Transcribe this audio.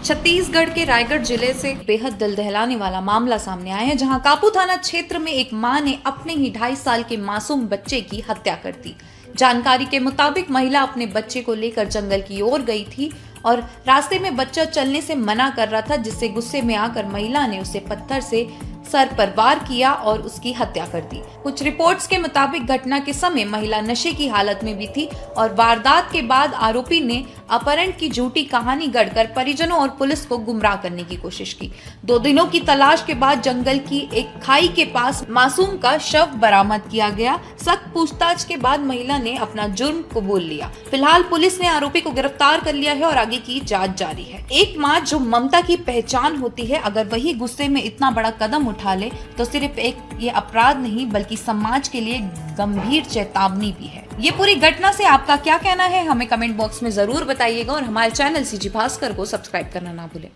छत्तीसगढ़ के रायगढ़ जिले से बेहद दिल दहलाने वाला मामला सामने आया है, जहां कापू थाना क्षेत्र में एक मां ने अपने ही 2.5 साल के मासूम बच्चे की हत्या कर दी। जानकारी के मुताबिक महिला अपने बच्चे को लेकर जंगल की ओर गई थी और रास्ते में बच्चा चलने से मना कर रहा था, जिससे गुस्से में आकर महिला ने उसे पत्थर से सर पर वार किया और उसकी हत्या कर दी। कुछ रिपोर्ट्स के मुताबिक घटना के समय महिला नशे की हालत में भी थी और वारदात के बाद आरोपी ने अपहरण की झूठी कहानी गढ़कर परिजनों और पुलिस को गुमराह करने की कोशिश की। 2 दिनों की तलाश के बाद जंगल की एक खाई के पास मासूम का शव बरामद किया गया। सख्त पूछताछ के बाद महिला ने अपना जुर्म कबूल लिया। फिलहाल पुलिस ने आरोपी को गिरफ्तार कर लिया है और आगे की जांच जारी है। एक माँ जो ममता की पहचान होती है, अगर वही गुस्से में इतना बड़ा कदम उठा ले तो सिर्फ एक ये अपराध नहीं बल्कि समाज के लिए गंभीर चेतावनी भी है। ये पूरी घटना से आपका क्या कहना है, हमें कमेंट बॉक्स में जरूर बताइएगा और हमारे चैनल सीजी भास्कर को सब्सक्राइब करना ना भूलें।